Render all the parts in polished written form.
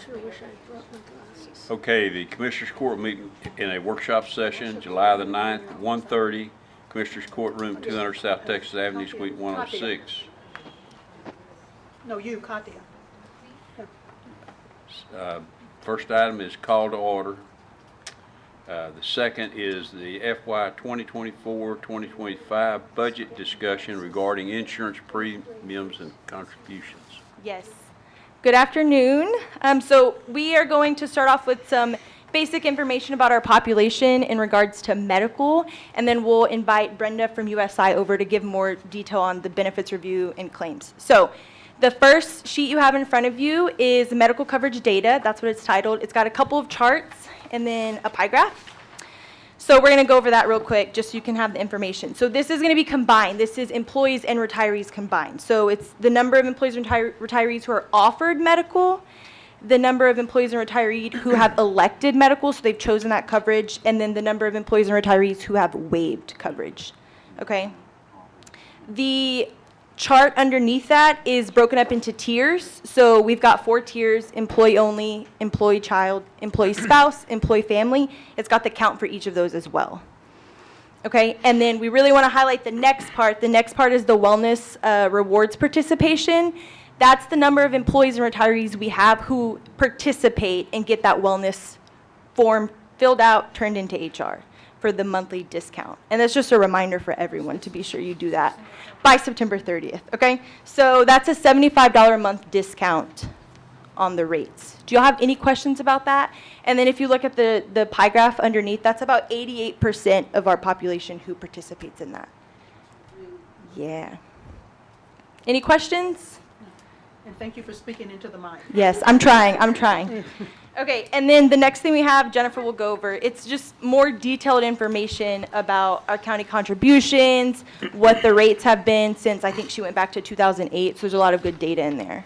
sure wish I brought my glasses. Okay, the Commissioners Court meeting in a workshop session, July the 9th, 1:30, Commissioners Courtroom, 200 South Texas Avenue, Suite 106. No, you, Katia. First item is call to order. The second is the FY 2024-2025 budget discussion regarding insurance premiums and contributions. Yes. Good afternoon. So we are going to start off with some basic information about our population in regards to medical, and then we'll invite Brenda from USI over to give more detail on the benefits review and claims. So the first sheet you have in front of you is medical coverage data. That's what it's titled. It's got a couple of charts and then a pie graph. So we're going to go over that real quick just so you can have the information. So this is going to be combined. This is employees and retirees combined. So it's the number of employees and retirees who are offered medical, the number of employees and retirees who have elected medical, so they've chosen that coverage, and then the number of employees and retirees who have waived coverage. Okay? The chart underneath that is broken up into tiers. So we've got 4 tiers: employee only, employee child, employee spouse, employee family. It's got the count for each of those as well. Okay, and then we really want to highlight the next part. The next part is the wellness rewards participation. That's the number of employees and retirees we have who participate and get that wellness form filled out, turned into HR for the monthly discount. And that's just a reminder for everyone to be sure you do that by September 30th, okay? So that's a $75 a month discount on the rates. Do y'all have any questions about that? And then if you look at the pie graph underneath, that's about 88% of our population who participates in that. Yeah. Any questions? And thank you for speaking into the mic. Yes, I'm trying. Okay, and then the next thing we have, Jennifer will go over, it's just more detailed information about our county contributions, what the rates have been since, I think she went back to 2008, so there's a lot of good data in there.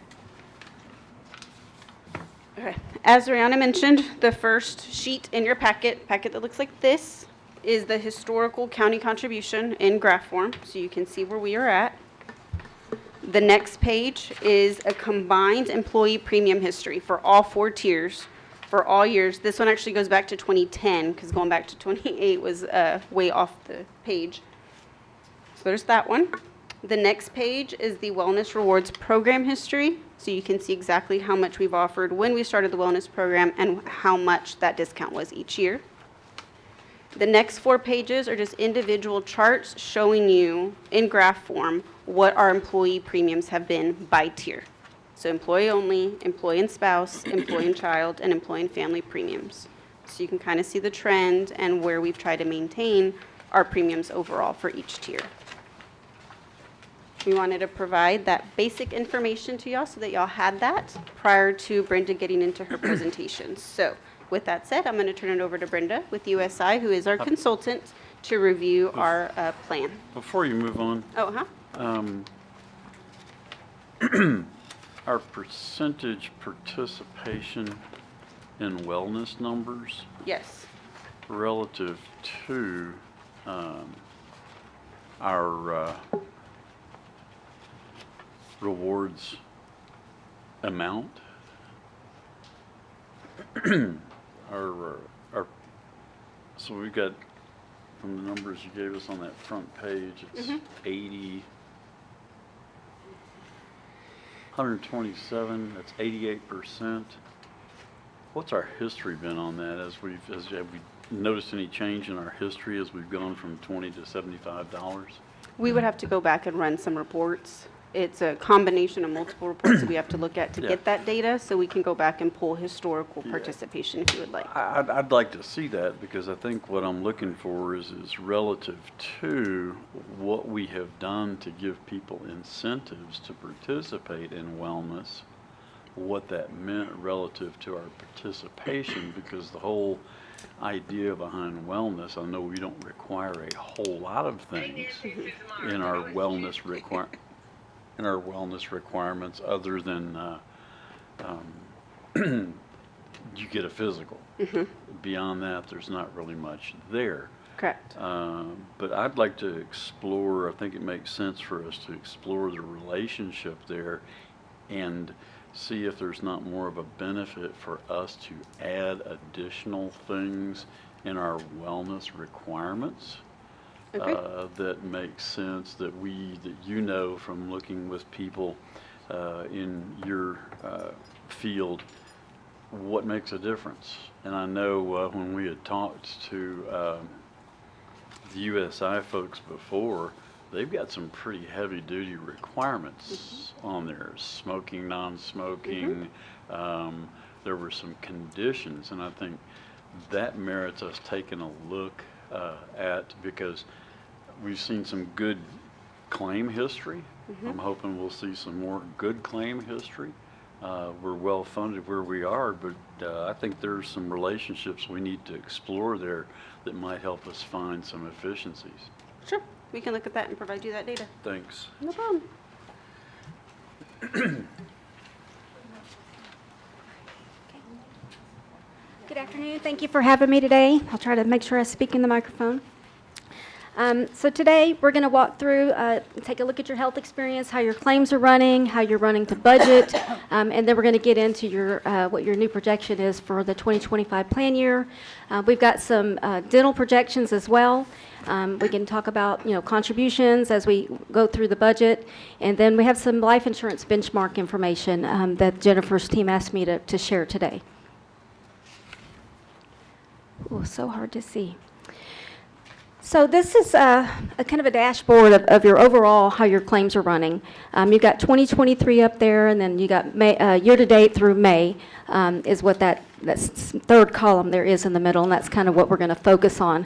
Okay. As Rihanna mentioned, the first sheet in your packet that looks like this, is the historical county contribution in graph form, so you can see where we are at. The next page is a combined employee premium history for all 4 tiers for all years. This one actually goes back to 2010 because going back to 28 was way off the page. So there's that one. The next page is the wellness rewards program history. So you can see exactly how much we've offered when we started the wellness program and how much that discount was each year. The next 4 pages are just individual charts showing you in graph form what our employee premiums have been by tier. So employee only, employee and spouse, employee and child, and employee and family premiums. So you can kind of see the trend and where we've tried to maintain our premiums overall for each tier. We wanted to provide that basic information to y'all so that y'all had that prior to Brenda getting into her presentation. So with that said, I'm going to turn it over to Brenda with USI, who is our consultant, to review our plan. Before you move on, our percentage participation in wellness numbers Yes. relative to our rewards amount, so we've got, from the numbers you gave us on that front page, it's 80, 127, that's 88%. What's our history been on that? Have we noticed any change in our history as we've gone from $20 to $75? We would have to go back and run some reports. It's a combination of multiple reports that we have to look at to get that data, so we can go back and pull historical participation if you would like. I'd like to see that, because I think what I'm looking for is relative to what we have done to give people incentives to participate in wellness, what that meant relative to our participation, because the whole idea behind wellness, I know we don't require a whole lot of things in our wellness requirements other than you get a physical. Beyond that, there's not really much there. Correct. But I'd like to explore, I think it makes sense for us to explore the relationship there and see if there's not more of a benefit for us to add additional things in our wellness requirements. Okay. That makes sense, that you know from looking with people in your field, what makes a difference. And I know when we had talked to the USI folks before, they've got some pretty heavy-duty requirements on there. Smoking, non-smoking. There were some conditions, and I think that merits us taking a look at, because we've seen some good claim history. I'm hoping we'll see some more good claim history. We're well funded where we are, but I think there's some relationships we need to explore there that might help us find some efficiencies. Sure. We can look at that and provide you that data. Thanks. No problem. Good afternoon. Thank you for having me today. I'll try to make sure I speak in the microphone. So today we're going to walk through, take a look at your health experience, how your claims are running, how you're running to budget, and then we're going to get into your what your new projection is for the 2025 plan year. We've got some dental projections as well. We can talk about contributions as we go through the budget, and then we have some life insurance benchmark information that Jennifer's team asked me to share today. Oh, so hard to see. So this is a kind of a dashboard of your overall, how your claims are running. You've got 2023 up there, and then you got May, year-to-date through May is what that third column there is in the middle, and that's kind of what we're going to focus on.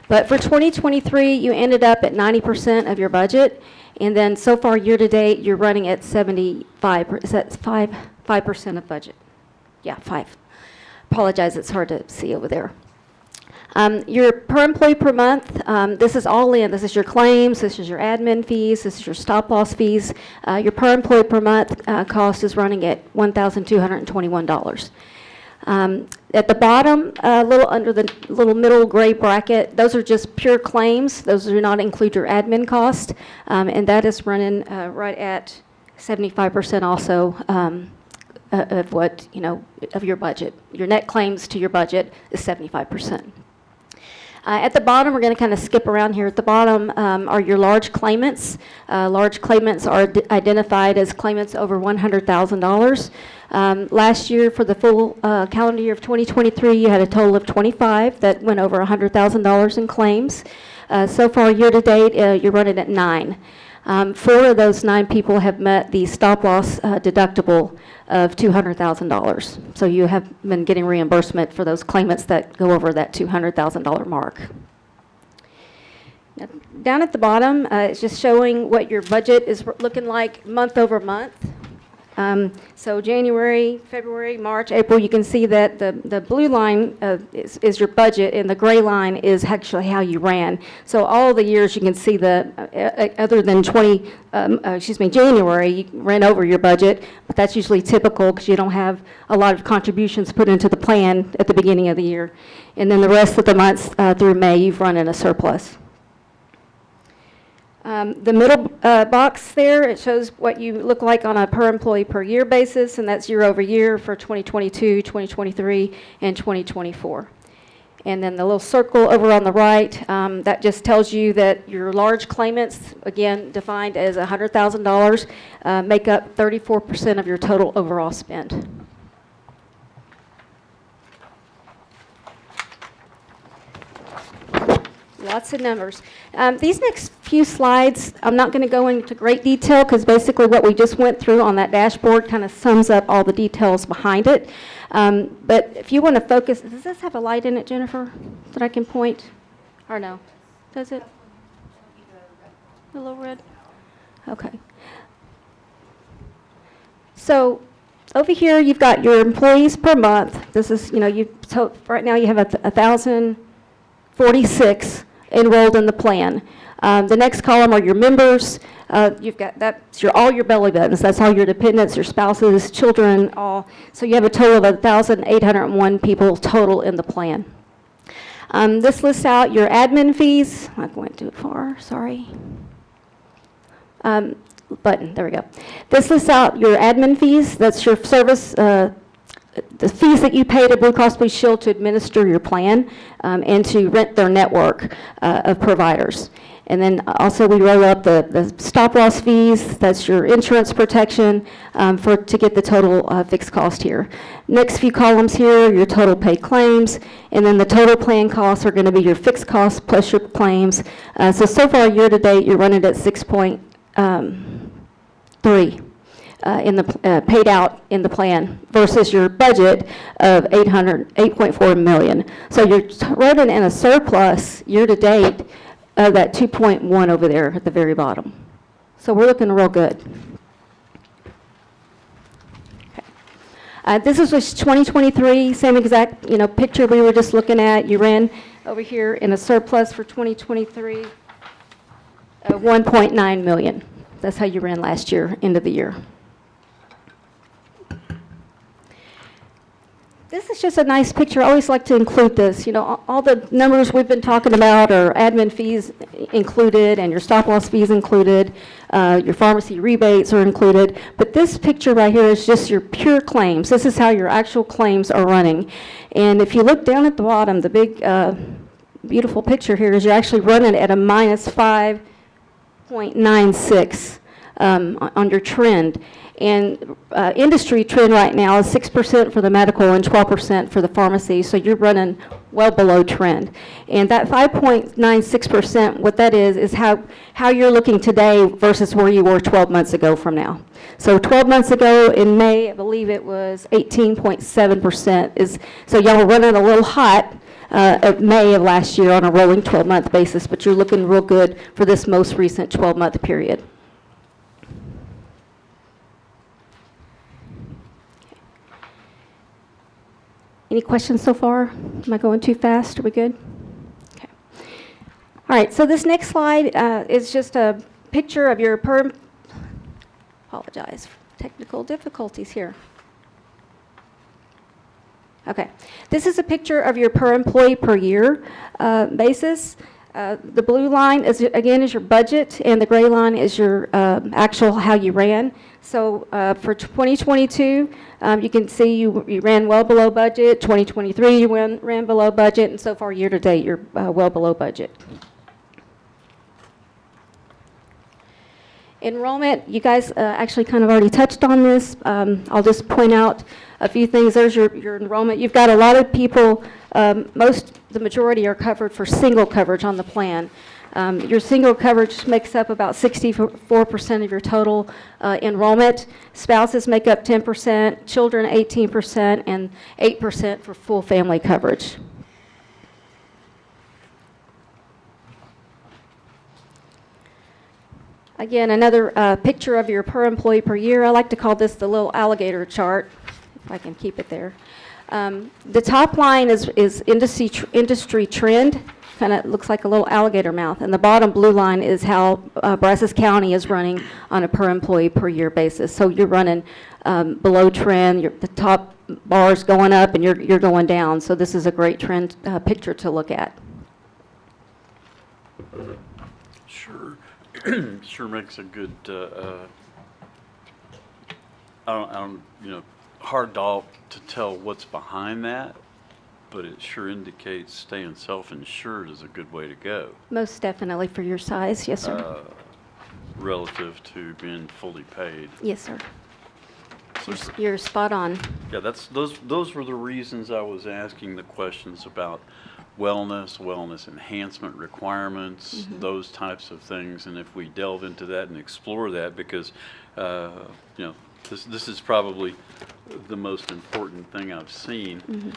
But for 2023, you ended up at 90% of your budget, and then so far year-to-date, you're running at 75%. Is that 5% of budget? Yeah, 5. Apologize, it's hard to see over there. Your per employee per month, this is all in. This is your claims, this is your admin fees, this is your stop-loss fees. Your per employee per month cost is running at $1,221. At the bottom, a little under the little middle gray bracket, those are just pure claims. Those do not include your admin cost, and that is running right at 75% also of what, of your budget. Your net claims to your budget is 75%. At the bottom, we're going to kind of skip around here. At the bottom are your large claimants. Large claimants are identified as claimants over $100,000. Last year, for the full calendar year of 2023, you had a total of 25 that went over $100,000 in claims. So far, year-to-date, you're running at 9. 4 of those 9 people have met the stop-loss deductible of $200,000. So you have been getting reimbursement for those claimants that go over that $200,000 mark. Now, down at the bottom, it's just showing what your budget is looking like month over month. So January, February, March, April, you can see that the blue line is your budget, and the gray line is actually how you ran. So all the years you can see other than January, you ran over your budget, but that's usually typical because you don't have a lot of contributions put into the plan at the beginning of the year. And then the rest of the months through May, you've run in a surplus. The middle box there, it shows what you look like on a per employee per year basis, and that's year over year for 2022, 2023, and 2024. And then the little circle over on the right, that just tells you that your large claimants, again defined as $100,000, make up 34% of your total overall spend. Lots of numbers. These next few slides, I'm not going to go into great detail because basically what we just went through on that dashboard kind of sums up all the details behind it. But if you want to focus, does this have a light in it, Jennifer, that I can point? Or no? Does it? A little red? Okay. So over here you've got your employees per month. This is, right now you have 1,046 enrolled in the plan. The next column are your members. You've got all your belly buttons. That's all your dependents, your spouses, children, all. So you have a total of 1,801 people total in the plan. This lists out your admin fees. I went too far, sorry. button, there we go. This lists out your admin fees, that's your service, the fees that you pay to Blue Cross Blue Shield to administer your plan and to rent their network of providers. And then also we roll up the stop loss fees, that's your insurance protection to get the total fixed cost here. Next few columns here, your total paid claims, and then the total plan costs are going to be your fixed costs plus your claims. So far year to date, you're running at 6.3 in the paid out in the plan versus your budget of 8.4 million. So you're running in a surplus year to date of that 2.1 over there at the very bottom. So we're looking real good. Okay. This is just 2023, same exact picture we were just looking at. You ran over here in a surplus for 2023 of 1.9 million. That's how you ran last year, end of the year. This is just a nice picture. I always like to include this. All the numbers we've been talking about are admin fees included and your stop loss fees included. Your pharmacy rebates are included. But this picture right here is just your pure claims. This is how your actual claims are running. And if you look down at the bottom, the big, beautiful picture here is you're actually running at a minus 5.96 on your trend. And industry trend right now is 6% for the medical and 12% for the pharmacy, so you're running well below trend. And that 5.96%, what that is how you're looking today versus where you were 12 months ago from now. So 12 months ago in May, I believe it was 18.7%. So y'all were running a little hot of May of last year on a rolling 12-month basis, but you're looking real good for this most recent 12-month period. Any questions so far? Am I going too fast? Are we good? Okay. All right, so this next slide is just a picture of your apologize for technical difficulties here. Okay, this is a picture of your per employee per year basis. The blue line is your budget, and the gray line is your actual how you ran. So for 2022, you can see you ran well below budget. 2023, you ran below budget, and so far year to date, you're well below budget. Enrollment, you guys actually kind of already touched on this. I'll just point out a few things. There's your enrollment. You've got a lot of people, the majority are covered for single coverage on the plan. Your single coverage makes up about 64% of your total enrollment. Spouses make up 10%, children 18%, and 8% for full family coverage. Again, another picture of your per employee per year. I like to call this the little alligator chart, if I can keep it there. The top line is industry trend. Kind of looks like a little alligator mouth. And the bottom blue line is how Brazos County is running on a per employee per year basis. So you're running below trend. The top bar is going up and you're going down. So this is a great trend picture to look at. Sure. Sure makes a good, hard to tell what's behind that, but it sure indicates staying self-insured is a good way to go. Most definitely for your size, yes, sir. Relative to being fully paid. Yes, sir. So, you're spot on. yeah, those were the reasons I was asking the questions about wellness enhancement requirements, those types of things. And if we delve into that and explore that, because this is probably the most important thing I've seen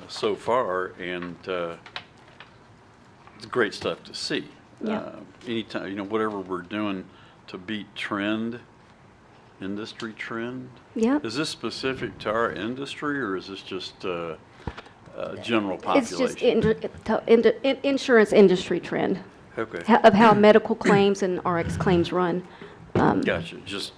so far, and it's great stuff to see. Yeah. Anytime, whatever we're doing to beat trend, industry trend. Yeah. Is this specific to our industry, or is this just general population? It's just insurance industry trend. Okay. Of how medical claims and RX claims run. Gotcha. Just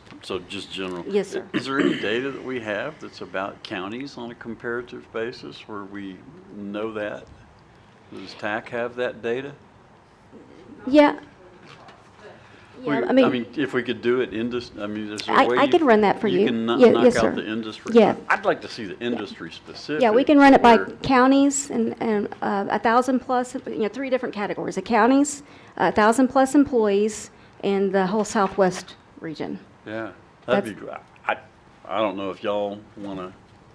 general. Yes, sir. Is there any data that we have that's about counties on a comparative basis where we know that? Does TAC have that data? Yeah. Yeah, I mean, if we could do it I mean, is there a way I could run that for you. You can Yeah, knock yes, out sir. the industry? Yeah. I'd like to see the industry specific. Yeah, we can run it by where- counties and 1,000 plus, 3 different categories. The counties, 1,000 plus employees, and the whole southwest region. Yeah, that'd be great. I don't know if y'all want to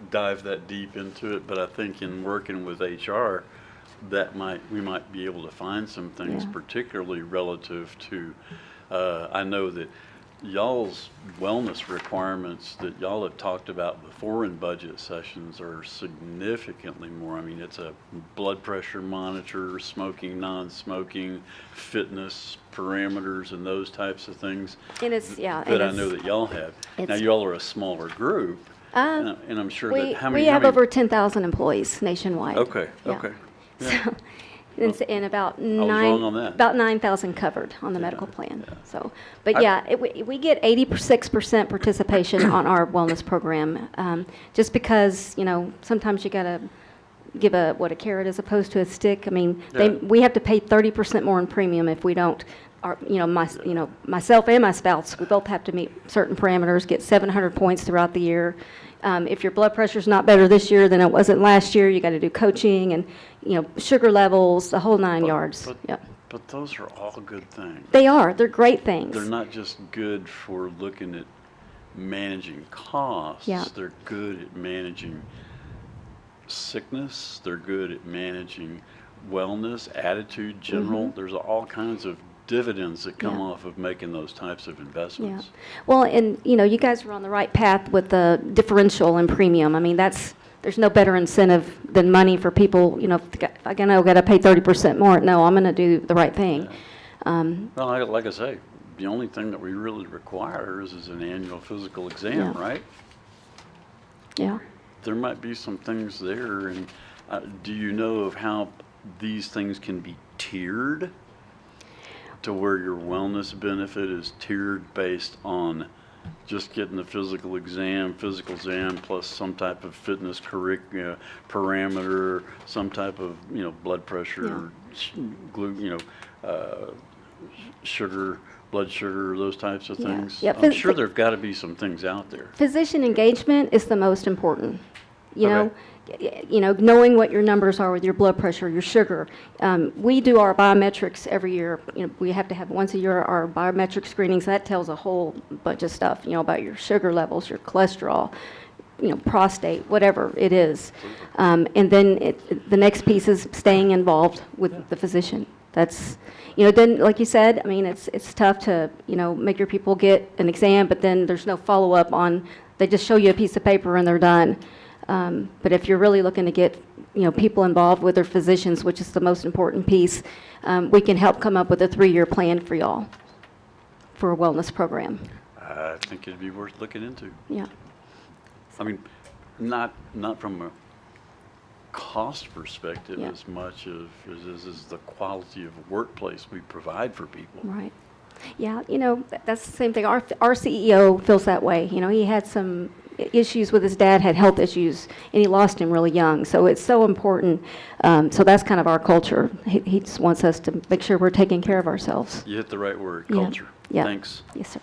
dive that deep into it, but I think in working with HR, we might be able to find some things, Yeah. particularly relative to, I know that y'all's wellness requirements that y'all have talked about before in budget sessions are significantly more. I mean, it's a blood pressure monitor, smoking, non-smoking, fitness parameters and those types of things. And it's, yeah. That I and know it's- that y'all have. Now, it's- y'all are a smaller group, and I'm sure that, how many? We have over 10,000 employees nationwide. Okay, Yeah. okay. Yeah. So, and about wrong on that. about 9,000 covered on the medical plan. yeah. So, but yeah, we get 86% participation on our wellness program, just because, sometimes you gotta give a carrot as opposed to a stick. I mean, Yeah. we have to pay 30% more in premium if we don't. Myself and my spouse, we both have to meet certain parameters, get 700 points throughout the year. If your blood pressure's not better this year than it wasn't last year, you got to do coaching and, sugar levels, the whole 9 yards. Yep. But those are all good things. They are. They're great things. They're not just good for looking at managing costs. Yeah. They're good at managing sickness. They're good at managing wellness, attitude, general. There's all kinds of dividends that come Mm-hmm. Yeah. off of making those types of Yeah. investments. Well, and, you guys are on the right path with the differential in premium. I mean, there's no better incentive than money for people, if I got to pay 30% more. No, I'm going to do the right thing. Well, like I say, the only thing that we really require is an annual physical exam, Yeah. right? Yeah. There might be some things there, and do you know of how these things can be tiered to where your wellness benefit is tiered based on just getting the physical exam plus some type of fitness parameter, some type of, blood pressure, sugar, blood sugar, those types of Yeah. things? Yeah, I'm sure there've got to be some things out there. Physician engagement is the most important. Okay. Knowing what your numbers are with your blood pressure, your sugar. We do our biometrics every year. We have to have once a year our biometric screenings. That tells a whole bunch of stuff, about your sugar levels, your cholesterol, prostate, whatever it is. And then the next piece is staying involved with the physician. That's, then, like you said, I mean, it's tough to, make your people get an exam, but then there's no follow-up on, they just show you a piece of paper and they're done. But if you're really looking to get, people involved with their physicians, which is the most important piece, we can help come up with a 3-year plan for y'all for a wellness program. I think it'd be worth looking into. Yeah. I mean, not from a cost perspective Yeah. as much as the quality of workplace we provide for people. Right. Yeah, that's the same thing. Our CEO feels that way. He had some issues with his dad, had health issues, and he lost him really young. So it's so important. So that's kind of our culture. He just wants us to make sure we're taking care of ourselves. You hit the right word, Yeah. culture. Yeah. Thanks. Yes, sir.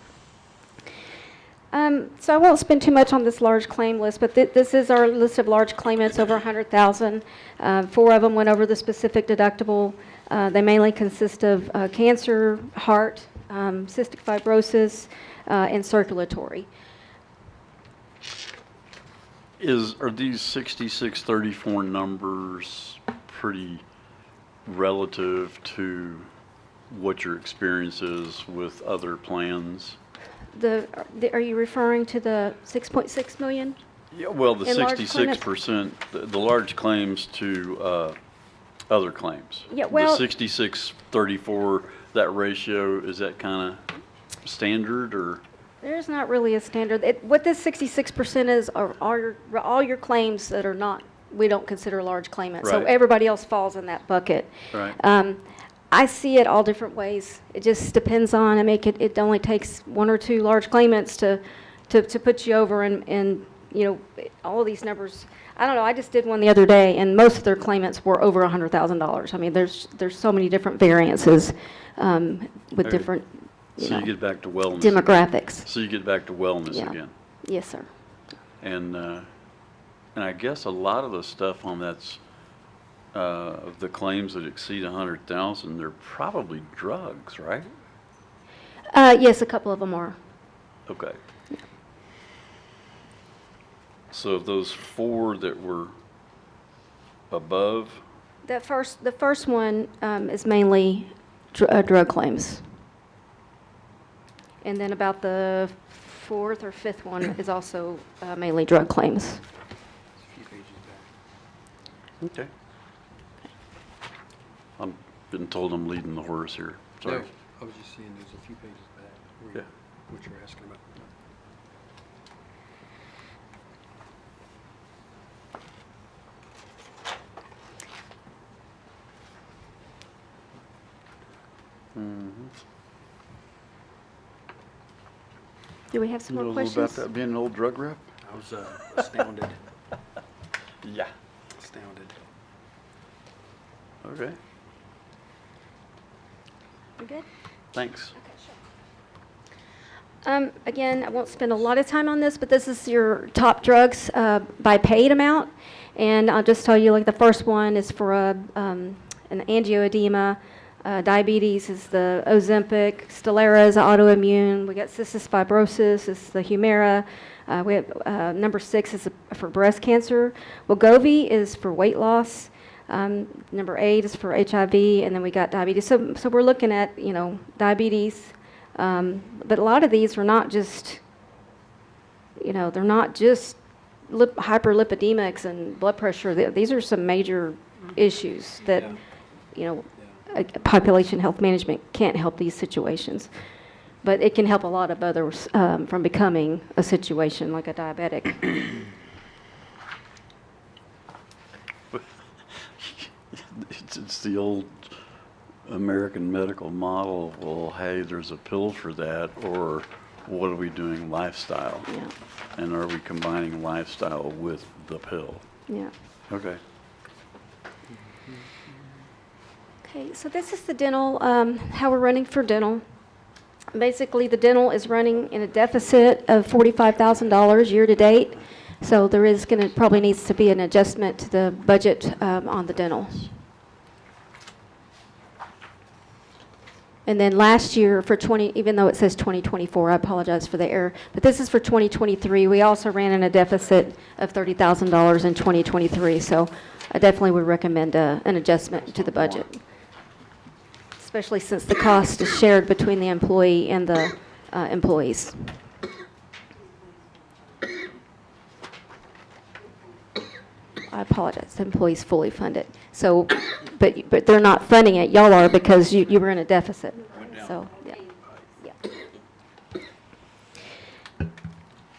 So I won't spend too much on this large claim list, but this is our list of large claimants over 100,000. 4 of them went over the specific deductible. They mainly consist of cancer, heart, cystic fibrosis, and circulatory. Are these 6634 numbers pretty relative to what your experience is with other plans? Are you referring to the 6.6 million? Yeah, well, the In large 66%, the large claims to other claims. Yeah, well- The 6634, that ratio, is that kind of standard, or? There's not really a standard. What this 66% is are all your claims that are not, we don't consider large claimants. So Right. everybody else falls in that bucket. Right. I see it all different ways. It just depends on, it only takes 1 or 2 large claimants to put you over and all of these numbers. I don't know, I just did one the other day and most of their claimants were over $100,000. I mean, there's so many different variances with Okay. different So you get back to wellness. demographics. So you get back to wellness Yeah. again. Yes, sir. And I guess a lot of the stuff on that's, of the claims that exceed 100,000, they're probably drugs, right? Yes, a couple of them are. Okay. So of those 4 that were above, The first one is mainly drug claims. And then about the 4th or 5th one is also mainly drug claims. okay. I'm been told I'm leading the horse here. Sorry. No, I was just saying there's a few pages back where Yeah. what you're asking about. Do we have some more Know a little questions? about that being an old drug rep? I was astounded, Yeah. astounded. Okay, We're good? thanks. Again, I won't spend a lot of time on this, but this is your top drugs by paid amount. And I'll just tell you, like, the first one is for an angioedema. Diabetes is the Ozempic. Stelara is autoimmune. We got cystic fibrosis is the Humira. We have number 6 is for breast cancer. Wegovy is for weight loss. Number 8 is for HIV, and then we got diabetes. So we're looking at, diabetes. But a lot of these are not just, they're not just hyperlipidemics and blood pressure. These are some major issues that, population health management can't help these situations. But it can help a lot of others from becoming a situation like a diabetic. It's the old American medical model. Well, hey, there's a pill for that, or what are we doing? Lifestyle. Yeah, And are we combining lifestyle with the pill? yeah. Okay. Okay, so this is the dental, how we're running for dental. Basically, the dental is running in a deficit of $45,000 year-to-date, so there is probably needs to be an adjustment to the budget on the dental. And then last year for even though it says 2024, I apologize for the error, but this is for 2023. We also ran in a deficit of $30,000 in 2023, so I definitely would recommend an adjustment to the budget, especially since the cost is shared between the employee and the employees. I apologize, the employees fully fund it. So, but they're not funding it, y'all are, because you were in a deficit. So, yeah.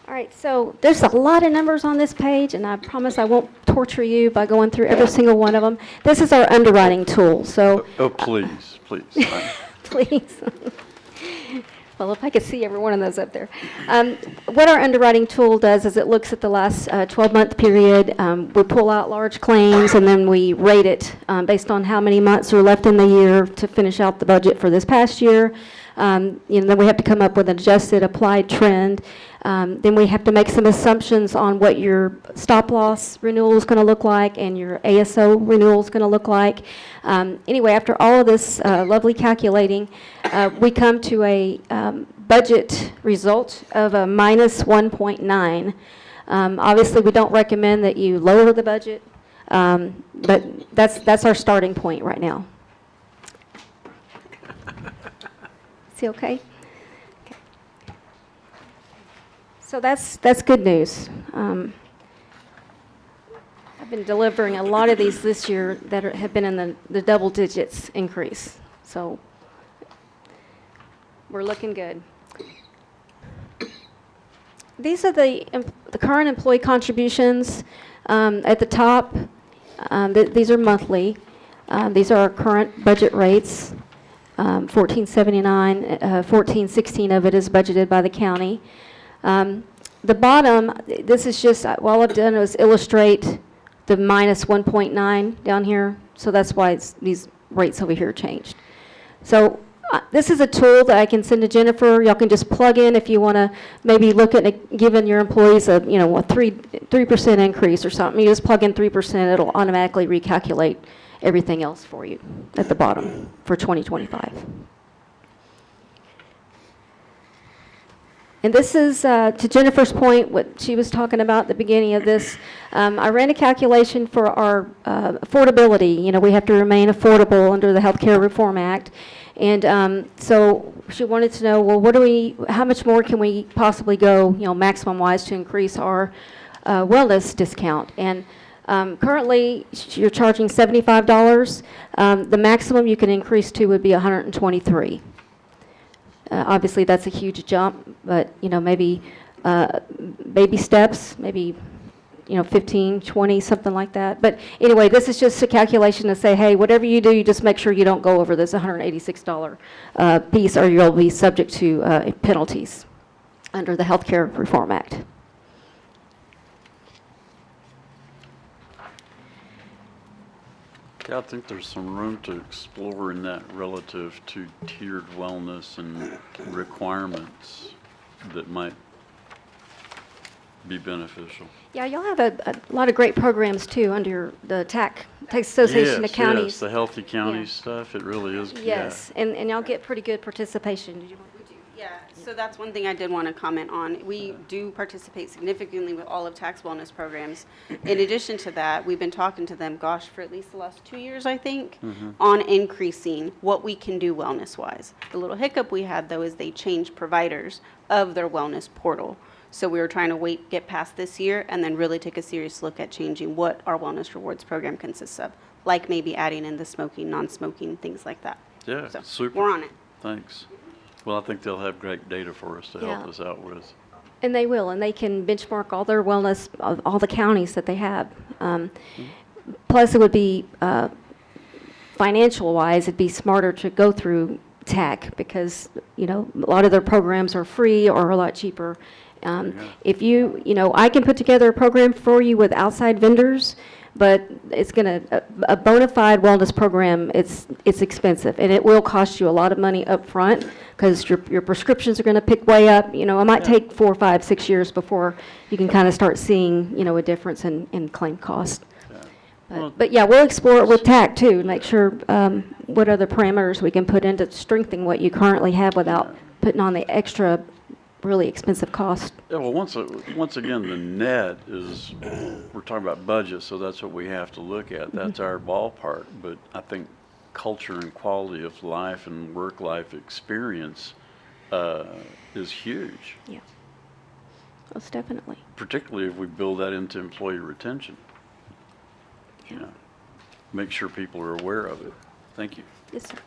All right, so there's a lot of numbers on this page, and I promise I won't torture you by going through every single one of them. This is our underwriting tool, so. Oh, please, please. Please. Well, if I could see every one of those up there. What our underwriting tool does is it looks at the last 12-month period. We pull out large claims, and then we rate it based on how many months are left in the year to finish out the budget for this past year. Then we have to come up with an adjusted applied trend. Then we have to make some assumptions on what your stop-loss renewal is going to look like and your ASO renewal is going to look like. Anyway, after all of this lovely calculating, we come to a budget result of a minus 1.9. Obviously, we don't recommend that you lower the budget, but that's our starting point right now. Is he okay? Okay. So that's good news. I've been delivering a lot of these this year that have been in the double digits increase. So we're looking good. These are the current employee contributions at the top. These are monthly. These are our current budget rates. $14.79, $14.16 of it is budgeted by the county. The bottom, this is just, all I've done is illustrate the minus 1.9 down here, so that's why these rates over here changed. So This is a tool that I can send to Jennifer. Y'all can just plug in if you want to maybe look at giving your employees a, you know, a 3% increase or something. You just plug in 3%, it'll automatically recalculate everything else for you at the bottom for 2025. And this is, to Jennifer's point, what she was talking about at the beginning of this. I ran a calculation for our affordability. You know, we have to remain affordable under the Healthcare Reform Act. And so she wanted to know, well, how much more can we possibly go, you know, maximum-wise to increase our wellness discount? And currently, you're charging $75. The maximum you can increase to would be $123. Obviously, that's a huge jump, but, you know, maybe baby steps, maybe, you know, 15, 20, something like that. But anyway, this is just a calculation to say, hey, whatever you do, you just make sure you don't go over this $186 piece, or you'll be subject to penalties under the Healthcare Reform Act. Yeah, I think there's some room to explore in that relative to tiered wellness and requirements that might be beneficial. Yeah, y'all have a lot of great programs, too, under the TAC, Texas Association of Counties. Yes, the Healthy Counties Yeah. stuff, it really is. Yes, and y'all get pretty good participation. Did you want- Yeah, so that's one thing I did want to comment on. We do participate significantly with all of tax wellness programs. In addition to that, we've been talking to them, gosh, for at least the last 2 years, I think, on increasing what we can do wellness-wise. The little hiccup we had, though, is they changed providers of their wellness portal. So we were trying to get past this year and then really take a serious look at changing what our wellness rewards program consists of, like maybe adding in the smoking, non-smoking, things like that. Yeah, So super. we're on it. Thanks. Well, I think they'll have great data for us to help Yeah. us out with. And they will, and they can benchmark all their wellness, of all the counties that they have. Plus, it would be, financial-wise, it'd be smarter to go through TAC because, you know, a lot of their programs are free or a lot cheaper. If you know, I can put together a program for you with outside vendors, but it's going to, a bona fide wellness program, it's expensive, and it will cost you a lot of money up front because your prescriptions are going to pick way up. You know, it might take 4, 5, 6 years before you can kind of start seeing, you know, a difference in claim cost. Well- But yeah, we'll explore it with TAC too, and make sure what other parameters we can put in to strengthen what you currently have without putting on the extra really expensive cost. Yeah, well, once again, the net is, we're talking about budget, so that's what we have to look at. That's our ballpark. But I think culture and quality of life and work-life experience is huge, Yeah, most definitely. particularly if we build that into employee retention. You know, make sure people are aware of it. Thank you. Yes, sir.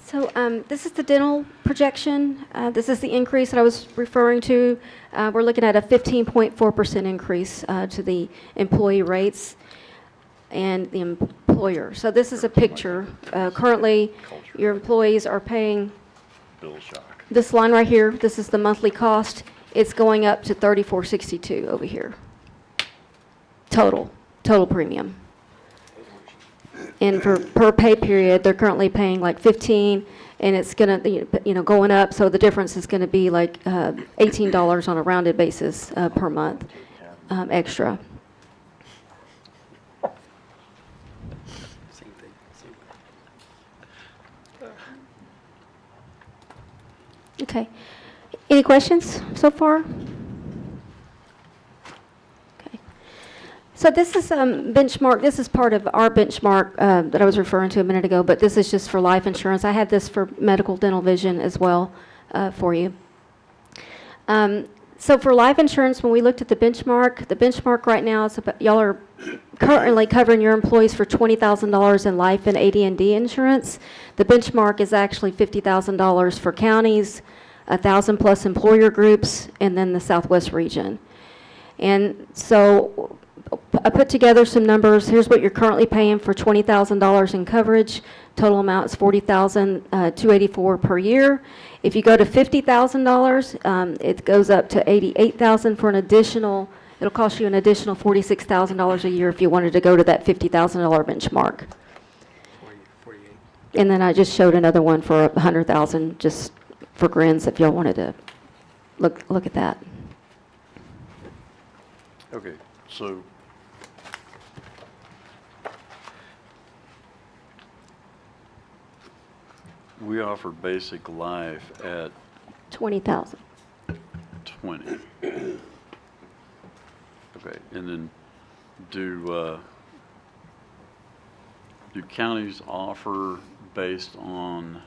So this is the dental projection. This is the increase that I was referring to. We're looking at a 15.4% increase to the employee rates and the employer. So this is a picture. Currently, your employees are paying Bill shock. this line right here. This is the monthly cost. It's going up to $34.62 over here. Total premium. And for per pay period, they're currently paying like 15, and it's gonna, you know, going up, so the difference is gonna be like $18 on a rounded basis per month extra. Same thing, same thing. Okay. Any questions so far? Okay. So this is benchmark. This is part of our benchmark that I was referring to a minute ago, but this is just for life insurance. I have this for medical, dental, vision as well for you. So for life insurance, when we looked at the benchmark right now is about, y'all are currently covering your employees for $20,000 in life and AD&D insurance. The benchmark is actually $50,000 for counties, 1,000 plus employer groups, and then the Southwest region. And so I put together some numbers. Here's what you're currently paying for $20,000 in coverage. Total amount is $40,284 per year. If you go to $50,000, it goes up to $88,000 for an additional. It'll cost you an additional $46,000 a year if you wanted to go to that $50,000 benchmark. 48. And then I just showed another one for 100,000, just for grins, if y'all wanted to look at that. Okay, so we offer basic life at 20,000. 20. Okay, and then do counties offer based on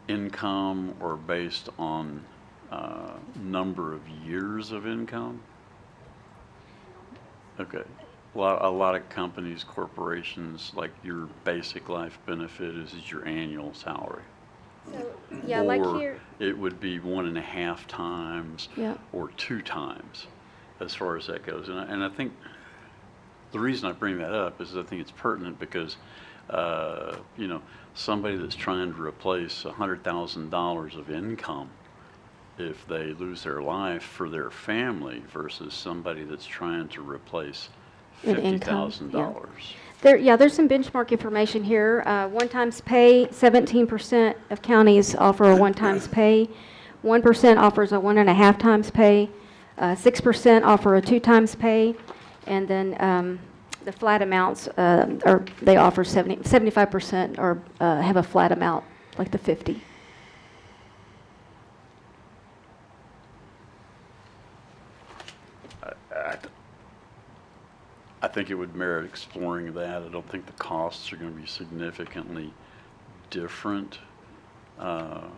income or based on number of years of income? Okay. A lot of companies, corporations, like your basic life benefit is your annual salary. Yeah, like Or here. it would be 1.5 times Yeah. or 2 times as far as that goes. And I think the reason I bring that up is I think it's pertinent because, somebody that's trying to replace $100,000 of income if they lose their life for their family versus somebody that's trying to replace An income, $50,000. There's some benchmark information here. One times pay, 17% of counties offer a one times pay. 1% offers a 1.5 times pay. 6% offer a 2 times pay. And then the flat amounts, they offer 75% or have a flat amount, like the 50. I think it would merit exploring that. I don't think the costs are going to be significantly different. But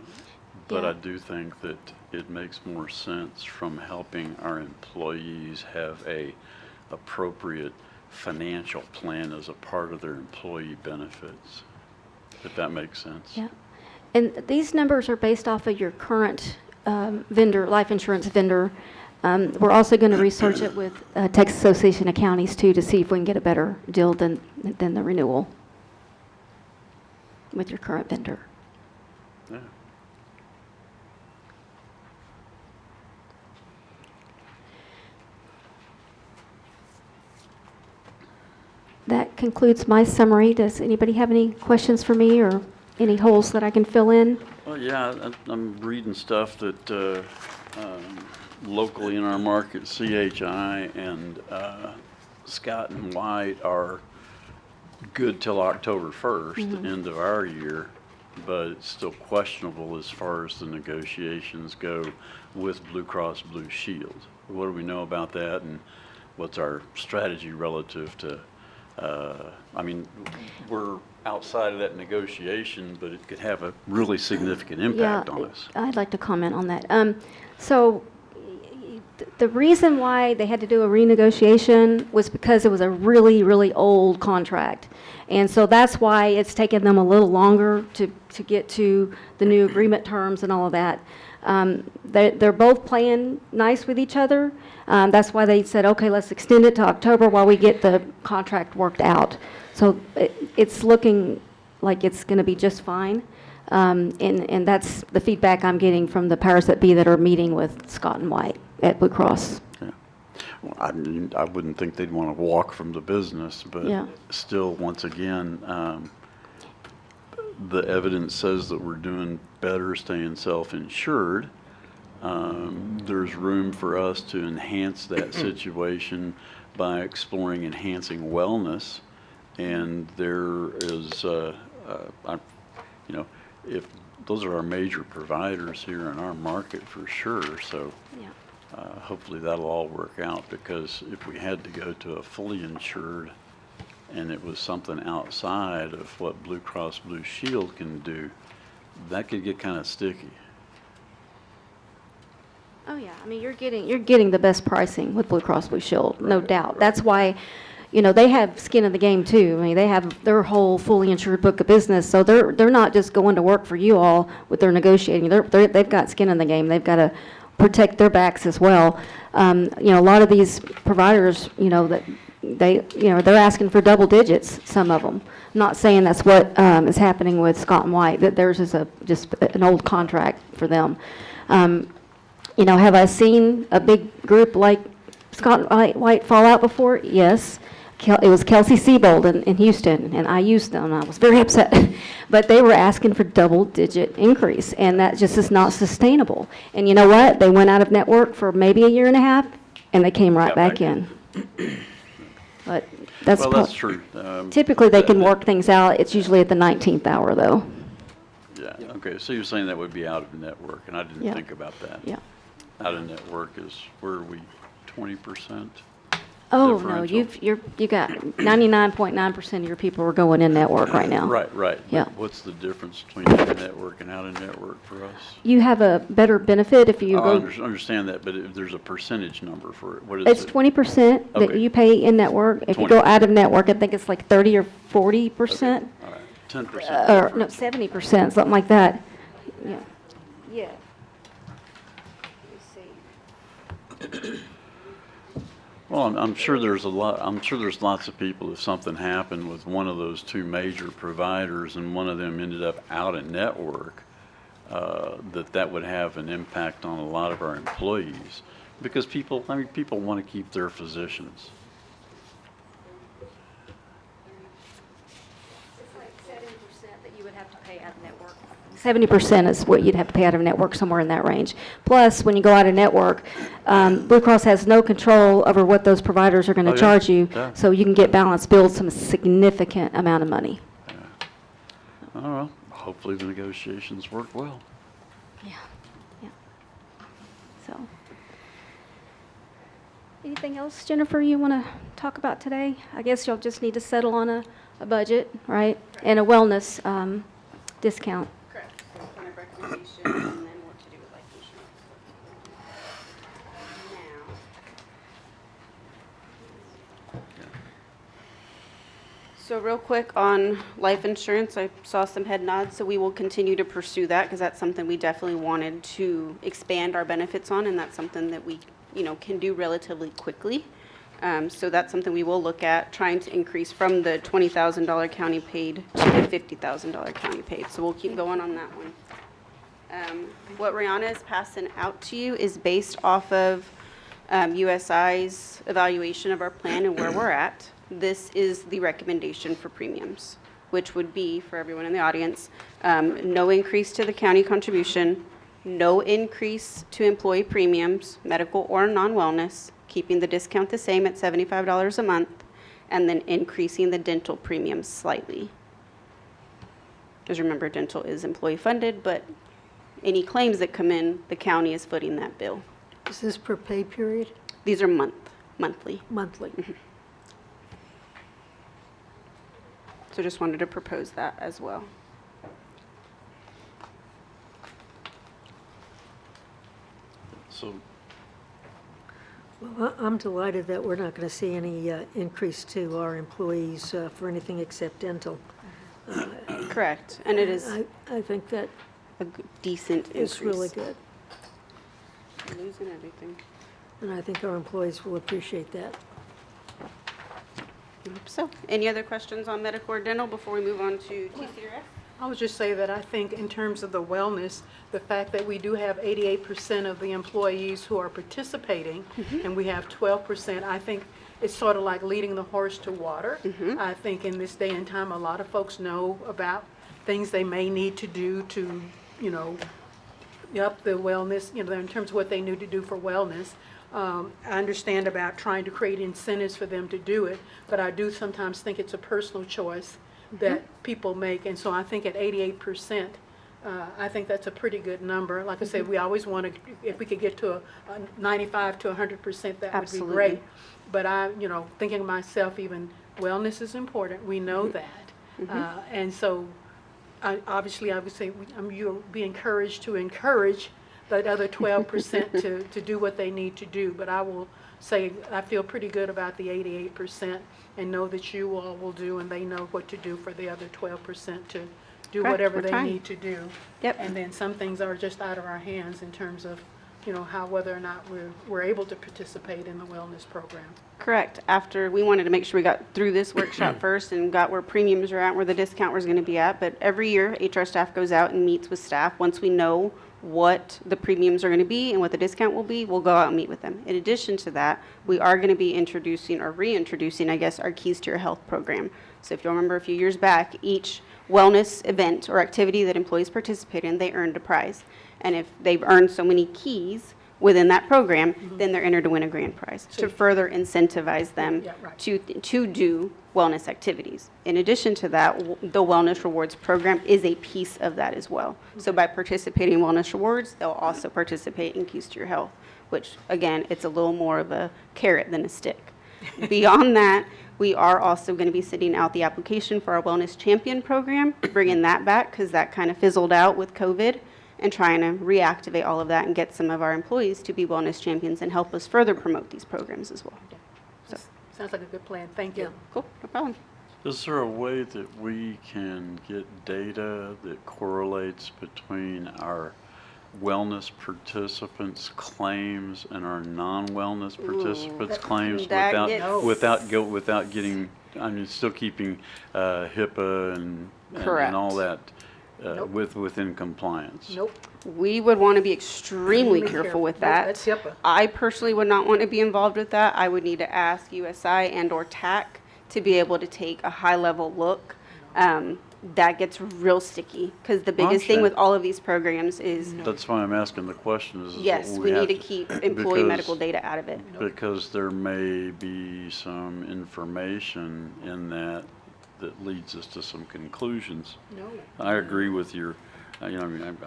Yeah. I do think that it makes more sense from helping our employees have a appropriate financial plan as a part of their employee benefits, if that makes sense. Yeah. And these numbers are based off of your current vendor, life insurance vendor. We're also going to research it with Texas Association of Counties too to see if we can get a better deal than the renewal with your current vendor. Yeah. That concludes my summary. Does anybody have any questions for me or any holes that I can fill in? Well, yeah, I'm reading stuff that locally in our market, CHI and Scott and White are good till October 1st, end of our year, but it's still questionable as far as the negotiations go with Blue Cross Blue Shield. What do we know about that, and what's our strategy relative to, we're outside of that negotiation, but it could have a really significant impact on us. I'd like to comment on that. So the reason why they had to do a renegotiation was because it was a really, really old contract. And so that's why it's taken them a little longer to get to the new agreement terms and all of that. They're both playing nice with each other. That's why they said, okay, let's extend it to October while we get the contract worked out. So it's looking like it's going to be just fine. And that's the feedback I'm getting from the powers that be that are meeting with Scott and White at Blue Cross. Yeah. Well, I wouldn't think they'd want to walk from the business, but Yeah. still, once again, the evidence says that we're doing better staying self-insured. There's room for us to enhance that situation by exploring enhancing wellness. And there is, if those are our major providers here in our market for sure. So Yeah. hopefully that'll all work out, because if we had to go to a fully insured and it was something outside of what Blue Cross Blue Shield can do, that could get kind of sticky. Oh, yeah. I mean, you're getting the best pricing with Blue Cross Blue Shield, no doubt. That's why, they have skin in the game too. I mean, they have their whole fully insured book of business, so they're not just going to work for you all with their negotiating. They've got skin in the game. They've got to protect their backs as well. A lot of these providers, that they're asking for double digits, some of them. I'm not saying that's what is happening with Scott and White, that theirs is just an old contract for them. Have I seen a big group like Scott and White fall out before? Yes. It was Kelsey Siebold in Houston, and I used them, and I was very upset. But they were asking for double-digit increase, and that just is not sustainable. And you know what? They went out of network for maybe a year and a half, and they came right Got back back in. But that's Well, that's true. typically they can work things out. It's usually at the 19th hour, though. Yeah, okay, so you're saying that would be out of network, and I didn't Yeah. think about that. Yeah. Out of network is, where are we, 20%? Oh, no, Differential. you got 99.9% of your people are going in network right now. Right, right. Yeah. But what's the difference between in-network and out-of-network for us? You have a better benefit if you I go. understand that, but if there's a percentage number for it, what is it? It's 20% that Okay. you pay in network. If you go 20%. out of network, I think it's like 30 or 40%. All right, 10%. Or, no, 70%, something like that. Yeah. Yeah. Well, I'm sure there's lots of people, if something happened with one of those two major providers and one of them ended up out at network, that would have an impact on a lot of our employees. Because people want to keep their physicians. It's like 70% that you would have to pay out of network. 70% is what you'd have to pay out of network, somewhere in that range. Plus, when you go out of network, Blue Cross has no control over what those providers are going Oh, to yeah. charge you, Yeah. so you can get balance billed some significant amount of money. Oh, well, hopefully the negotiations work well. Yeah, yeah. So, anything else, Jennifer, you want to talk about today? I guess you'll just need to settle on a budget, right? And a wellness discount. Correct. So kind of recommendations and then what to do with life insurance. So real quick on life insurance, I saw some head nods, so we will continue to pursue that because that's something we definitely wanted to expand our benefits on, and that's something that we, can do relatively quickly. So that's something we will look at, trying to increase from the $20,000 county paid to the $50,000 county paid. So we'll keep going on that one. What Rihanna is passing out to you is based off of USI's evaluation of our plan and where we're at. This is the recommendation for premiums, which would be, for everyone in the audience, no increase to the county contribution, no increase to employee premiums, medical or non-wellness, keeping the discount the same at $75 a month, and then increasing the dental premiums slightly. Because remember, dental is employee funded, but any claims that come in, the county is footing that bill. Is this per pay period? These are monthly. Monthly? So just wanted to propose that as well. So, Well, I'm delighted that we're not going to see any increase to our employees for anything except dental. Correct, and it is I think that a decent increase. is really good, I'm losing everything. and I think our employees will appreciate that. I hope so. Any other questions on medical or dental before we move on to TCRF? I would just say that I think in terms of the wellness, the fact that we do have 88% of the employees who are participating, and we have 12%, I think it's sort of like leading the horse to water. I think in this day and time, a lot of folks know about things they may need to do to, up the wellness, in terms of what they need to do for wellness. I understand about trying to create incentives for them to do it, but I do sometimes think it's a personal choice that people make, and so I think at 88%, I think that's a pretty good number. Like I said, we always want to, if we could get to a 95 to 100%, that would be Absolutely. great. But I, thinking of myself, even wellness is important. We know that, and so obviously, I would say you'll be encouraged to encourage that other 12% to do what they need to do. But I will say I feel pretty good about the 88% and know that you all will do, and they know what to do for the other 12% to do Correct, whatever we're they trying. need to do. Yep. And then some things are just out of our hands in terms of, how whether or not we're able to participate in the wellness program. Correct. After, we wanted to make sure we got through this workshop first and got where premiums are at, where the discount was going to be at. But every year, HR staff goes out and meets with staff once we know what the premiums are going to be and what the discount will be, we'll go out and meet with them. In addition to that, we are going to be introducing or reintroducing, I guess, our Keys to Your Health program. So if you'll remember a few years back, each wellness event or activity that employees participate in, they earned a prize. And if they've earned so many keys within that program, then they're entered to win a grand prize to further incentivize them Yeah, right. to do wellness activities. In addition to that, the Wellness Rewards program is a piece of that as well. So by participating in Wellness Rewards, they'll also participate in Keys to Your Health, which again, it's a little more of a carrot than a stick. Beyond that, we are also going to be sending out the application for our Wellness Champion program, bringing that back because that kind of fizzled out with COVID, and trying to reactivate all of that and get some of our employees to be wellness champions and help us further promote these programs as well. Sounds like a good plan. Thank you. Cool, no problem. Is there a way that we can get data that correlates between our wellness participants' claims and our non-wellness participants' claims that without gets- without getting, I mean, still keeping HIPAA and Correct. all that Nope. within compliance? Nope. We would want to be extremely Extremely careful with Nope, that. That's HIPAA. I personally would not want to be involved with that. I would need to ask USI and/or TAC to be able to take a high-level look. That gets real sticky because the biggest thing with understand. all of these programs is, That's why I'm asking the question is yes, what we have need to keep employee because- medical data out of it. Because there may be some information in that that leads us to some conclusions. No. I agree with your, you know, I mean,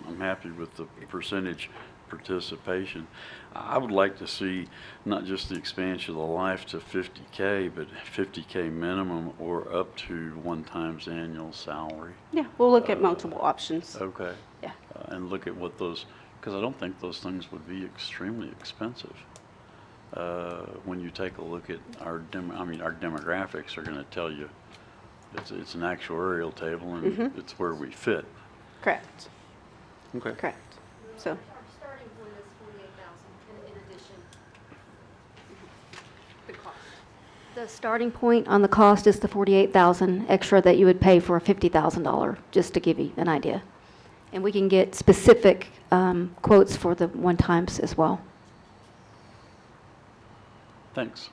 I'm happy with the percentage participation. I would like to see not just the expansion of the life to 50K, but 50K minimum or up to 1 times annual salary. Yeah, we'll look at multiple options. Okay. Yeah. And look at what those, because I don't think those things would be extremely expensive. When you take a look at our our demographics are going to tell you it's an actuarial table and it's where we fit. Correct, Okay. correct. So, Our starting point is 48,000 in addition. The starting point on the cost is the 48,000 extra that you would pay for a $50,000, just to give you an idea. And we can get specific quotes for the one times as well. Thanks.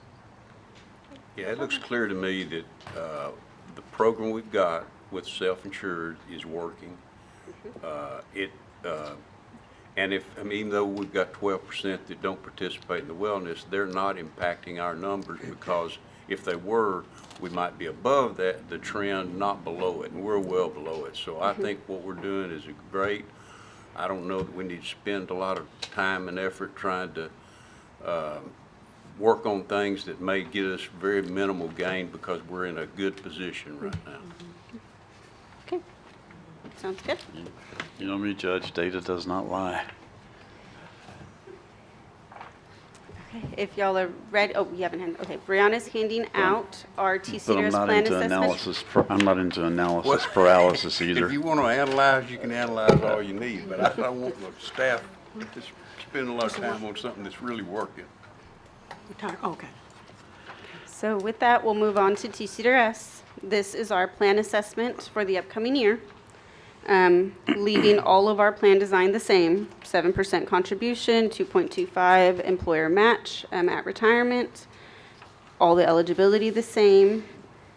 Yeah, it looks clear to me that the program we've got with self-insured is working. And even though we've got 12% that don't participate in the wellness, they're not impacting our numbers because if they were, we might be above that, the trend, not below it, and we're well below it. So I think what we're doing is great. I don't know that we need to spend a lot of time and effort trying to work on things that may get us very minimal gain because we're in a good position right now. okay, sounds good. You know me, Judge, data does not lie. If y'all are ready, oh, you haven't handed, okay. Brianna's handing out our But I'm TCRS not plan into assessment. analysis, I'm not into analysis paralysis If either. you want to analyze, you can analyze all you need, but I don't want the staff to spend a lot of time on something that's really working. Okay. So with that, we'll move on to TCRS. This is our plan assessment for the upcoming year. Leaving all of our plan design the same, 7% contribution, 2.25 employer match at retirement, all the eligibility the same.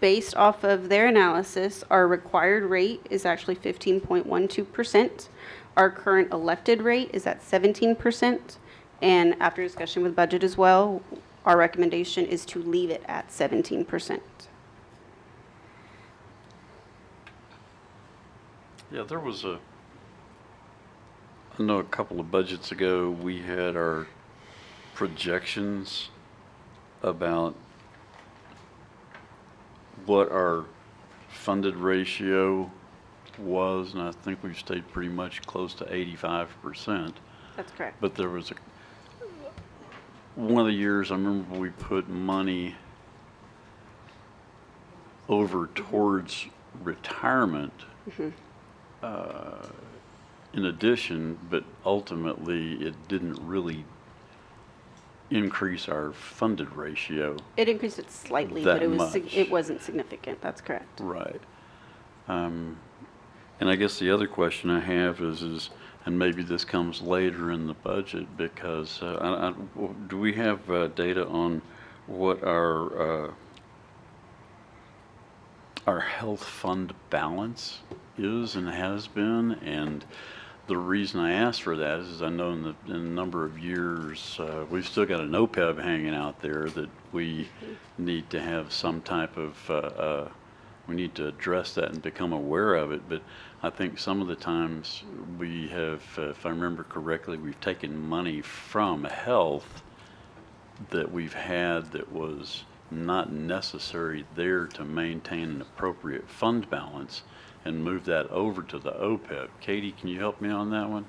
Based off of their analysis, our required rate is actually 15.12%. Our current elected rate is at 17%. And after discussion with budget as well, our recommendation is to leave it at 17%. Yeah, I know a couple of budgets ago, we had our projections about what our funded ratio was, and I think we've stayed pretty much close to 85%. That's correct. But there was one of the years, I remember we put money over towards retirement in addition, but ultimately it didn't really increase our funded ratio. It increased it slightly, That but it much. wasn't significant. That's correct. Right. And I guess the other question I have is and maybe this comes later in the budget, because do we have data on what our health fund balance is and has been? And the reason I asked for that is I know in a number of years, we've still got an OPEB hanging out there that we need to have some type of, we need to address that and become aware of it. But I think some of the times we have, if I remember correctly, we've taken money from health that we've had that was not necessary there to maintain an appropriate fund balance, and move that over to the OPEB. Katie, can you help me on that one?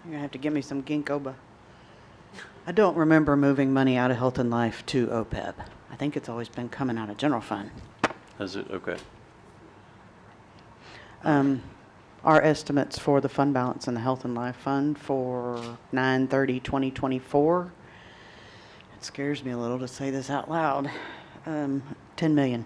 You're gonna have to give me some ginkgo. I don't remember moving money out of Health and Life to OPEB. I think it's always been coming out of general fund. Is it? Okay. Our estimates for the fund balance in the Health and Life Fund for 9/30/2024, it scares me a little to say this out loud, 10 million.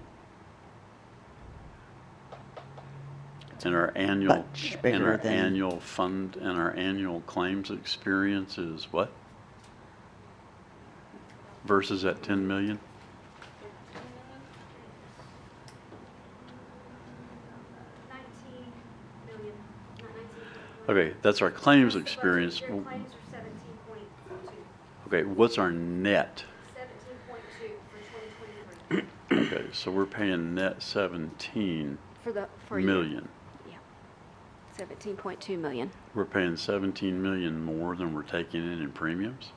And our annual, Much bigger and our than- annual fund and our annual claims experience is what? Versus that 10 million? Okay, that's our claims experience. Your claims are 17.2. Okay, what's our net? 17.2 for 2023. Okay, so we're paying net 17 For a year. million. Yeah. 17.2 million. We're paying 17 million more than we're taking in premiums?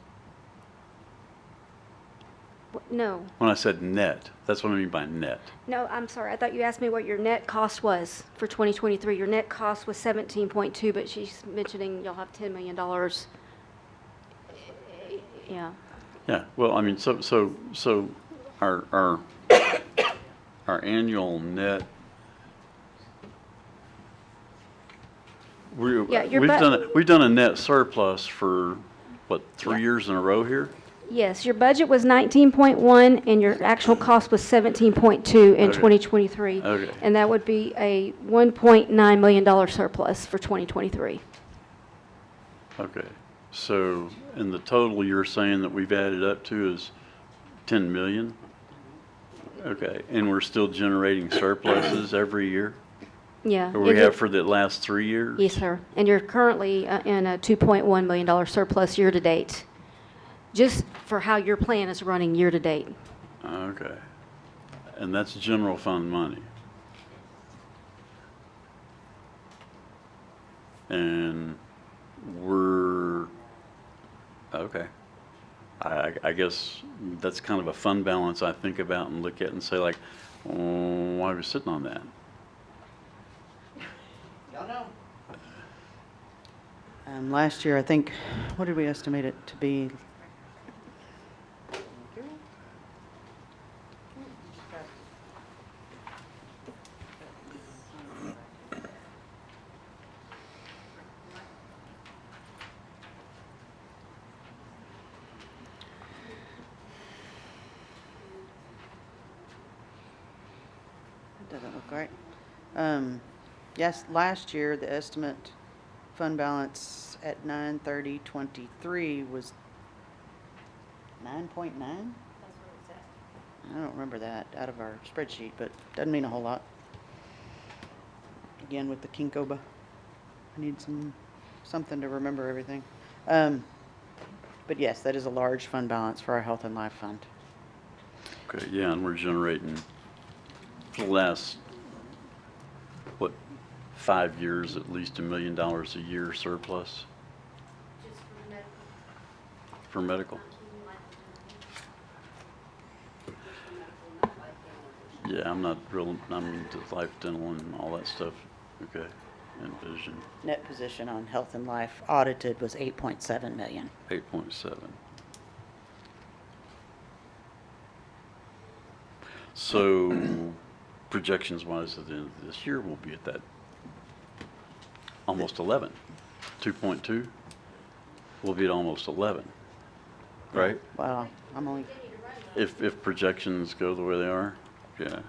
No, When I said net, that's what I mean by net. no, I'm sorry. I thought you asked me what your net cost was for 2023. Your net cost was 17.2, but she's mentioning you'll have $10 million. Yeah. Yeah, well, I mean, so our annual net, Yeah, your we've done a net surplus for, what, 3 Yeah. years in a row here? Yes, your budget was 19.1 and your actual cost was 17.2 in Okay. 2023. Okay. And that would be a $1.9 million surplus for 2023. Okay, so, and the total you're saying that we've added up to is 10 million? Okay, and we're still generating surpluses every year? Yeah. Or we and have you're- for the last 3 years? Yes, sir. And you're currently in a $2.1 million surplus year-to-date, just for how your plan is running year-to-date. Okay, and that's general fund money? And we're, okay. I guess that's kind of a fund balance I think about and look at and say like, oh, why are we sitting on that? Last year, I think, what did we estimate it to be? That doesn't look right. Yes, last year, the estimate fund balance at 9/30/23 was 9.9? I don't remember that out of our spreadsheet, but doesn't mean a whole lot. Again, with the Kinkoba, I need something to remember everything. But yes, that is a large fund balance for our Health and Life Fund. Okay, yeah, and we're generating for the last, what, 5 years, at least $1 million a year surplus for medical. Yeah, I'm into life, dental, and all that stuff. Okay, and vision, Net position on Health and Life audited was 8.7 million. 8.7. So projections wise at the end of this year, we'll be at that almost 11. 2.2, we'll be at almost 11, right? Well, I'm only, if projections go the way they are, yeah.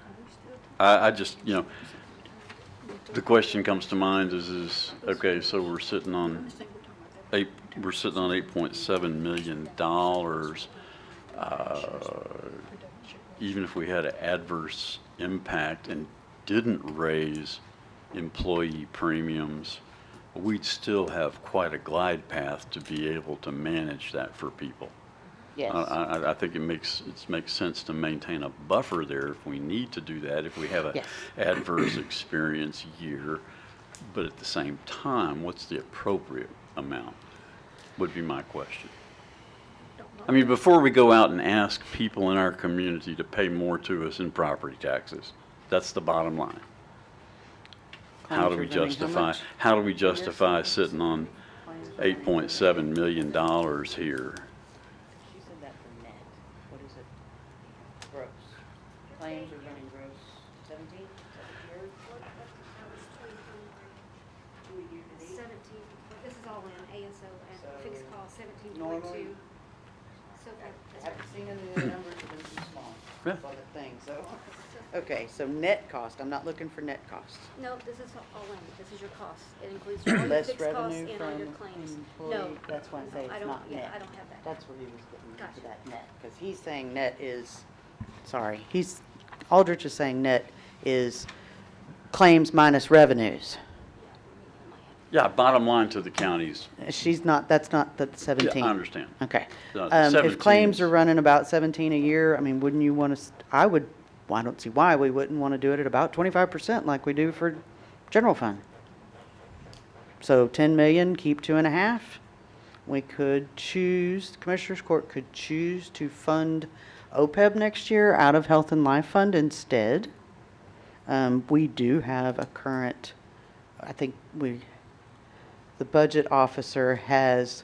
I just, the question comes to mind is, okay, so we're sitting on 8.7 million dollars. Even if we had an adverse impact and didn't raise employee premiums, we'd still have quite a glide path to be able to manage that for people. Yes. I think it makes sense to maintain a buffer there if we need to do that, if we have a Yes. adverse experience year. But at the same time, what's the appropriate amount, would be my question. I mean, before we go out and ask people in our community to pay more to us in property taxes, that's the bottom line. How do we justify sitting on $8.7 million here? She said that for net. What is it? Gross. Claims are running gross 17? 17, this is all in ASO and fixed cost, 17.2. Normally- So I haven't seen any of the numbers, have been too small. Yeah. That's all the thing, so. Okay, so net cost, I'm not looking for net cost. No, this is all in, this is your cost. It includes all your Less fixed costs revenue and all your from claims. employee, No. that's why I say no, it's don't- not yeah, net. I don't have that. That's where he was getting Gotcha. to that net, because he's saying net is, sorry, Aldrich is saying net is claims minus revenues. Yeah, bottom line to the counties. She's not, that's not the 17. Yeah, I understand. Okay. No, the If 17 claims is- are running about 17 a year, I mean, wouldn't you want to, I don't see why we wouldn't want to do it at about 25% like we do for general fund. So 10 million, keep 2.5. We could choose, the Commissioners Court could choose to fund OPEB next year out of Health and Life Fund instead. We do have a current, I think the budget officer has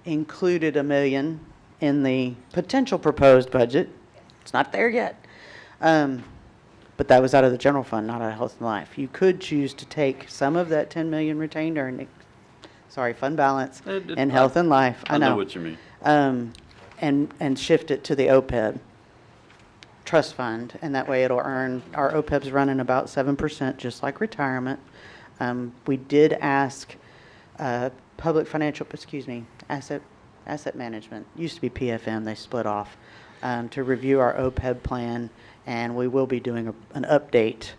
included $1 million in the potential proposed budget. It's not there yet. But that was out of the general fund, not out of Health and Life. You could choose to take some of that 10 million retained earnings, fund balance in Health and Life. I know what you mean. And shift it to the OPEB trust fund, and that way it'll earn, our OPEB's running about 7%, just like retirement. We did ask asset management, used to be PFM, they split off, to review our OPEB plan, and we will be doing an update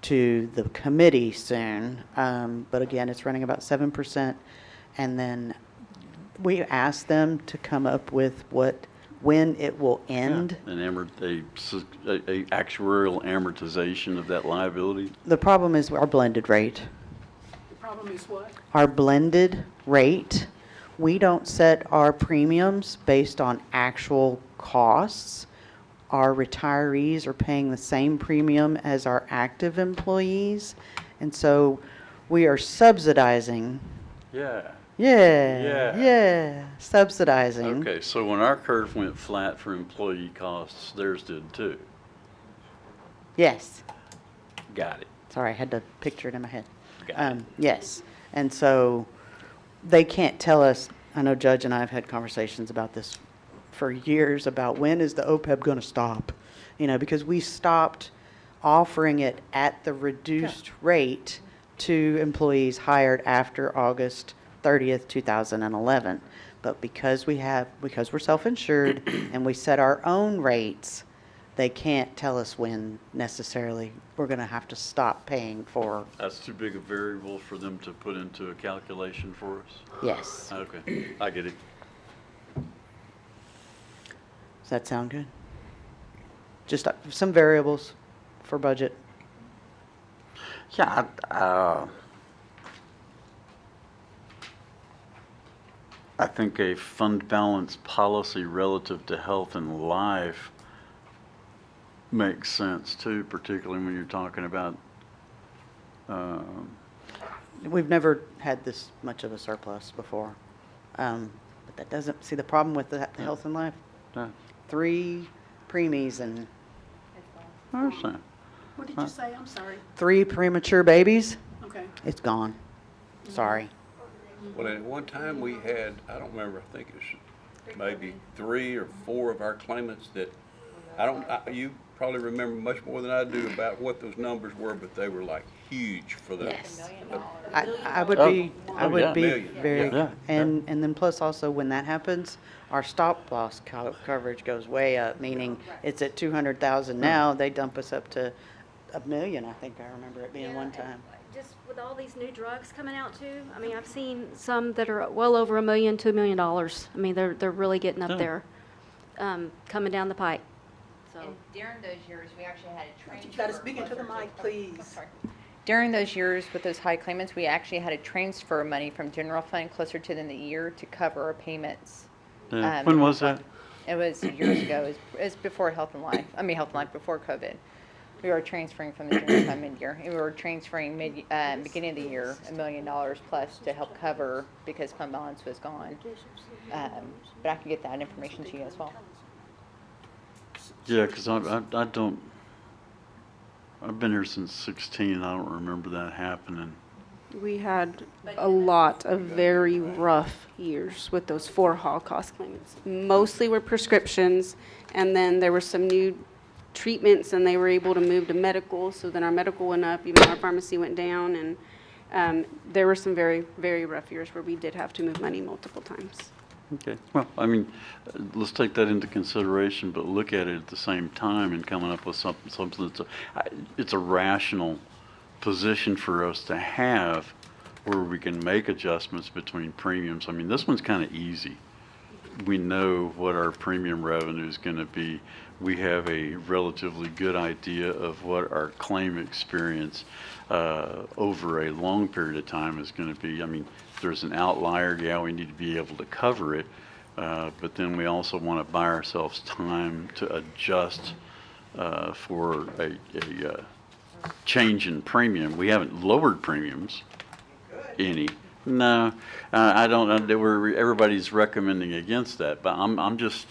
to the committee soon. But again, it's running about 7%. And then we asked them to come up with when it will end. An actuarial amortization of that liability. The problem is our blended rate. The problem is what? Our blended rate, we don't set our premiums based on actual costs. Our retirees are paying the same premium as our active employees. And so we are subsidizing. Yeah. Yeah, subsidizing. Okay, so when our curve went flat for employee costs, theirs did too. Yes. Got it. Sorry, I had to picture it in my head. Got it. Yes. And so they can't tell us, I know Judge and I have had conversations about this for years, about when is the OPEB going to stop? Because we stopped offering it at the reduced rate to employees hired after August 30th, 2011. But because we're self-insured and we set our own rates, they can't tell us when necessarily we're going to have to stop paying for. That's too big a variable for them to put into a calculation for us? Yes. Okay, I get it. Does that sound good? Just some variables for budget. Yeah, I think a fund balance policy relative to health and life makes sense too, particularly when you're talking about, We've never had this much of a surplus before. But that doesn't, see the problem with the health and life? yeah, 3 preemies and I understand. What did you say? I'm sorry. 3 premature babies. Okay. It's gone. Sorry. Well, at one time we had, I don't remember, I think it was maybe 3 or 4 of our claimants that You probably remember much more than I do about what those numbers were, but they were like huge for the. Yes. I would Oh, be, I oh, would yeah. be Million, very, yeah. and then plus also when that happens, our stop loss coverage goes way up, meaning it's at 200,000 now, they dump us up to $1 million, I think I remember it being one time. Just with all these new drugs coming out too, I mean, I've seen some that are well over $1 million, $2 million. I mean, they're really getting Yeah. up there, coming down the pike. So, And during those years, we actually had a transfer. You gotta speak into the mic, please. Sorry. During those years with those high claimants, we actually had to transfer money from general fund closer to the end of the year to cover our payments. Yeah. When was that? It was years ago. It was before Health and Life. I mean, Health and Life before COVID. We were transferring from the general fund mid-year. And we were transferring beginning of the year, $1 million plus to help cover because fund balance was gone. But I can get that information to you as well. Yeah, because I don't, I've been here since 16, I don't remember that happening. We had a lot of very rough years with those 4 Holocaust claimants. Mostly were prescriptions, and then there were some new treatments, and they were able to move to medical, so then our medical went up, even our pharmacy went down, and there were some very, very rough years where we did have to move money multiple times. Okay, well, I mean, let's take that into consideration, but look at it at the same time and coming up with something that's, it's a rational position for us to have where we can make adjustments between premiums. I mean, this one's kind of easy. We know what our premium revenue is going to be. We have a relatively good idea of what our claim experience over a long period of time is going to be. I mean, if there's an outlier, yeah, we need to be able to cover it, but then we also want to buy ourselves time to adjust for a change in premium. We haven't lowered premiums any. No, I don't. Everybody's recommending against that, but I'm just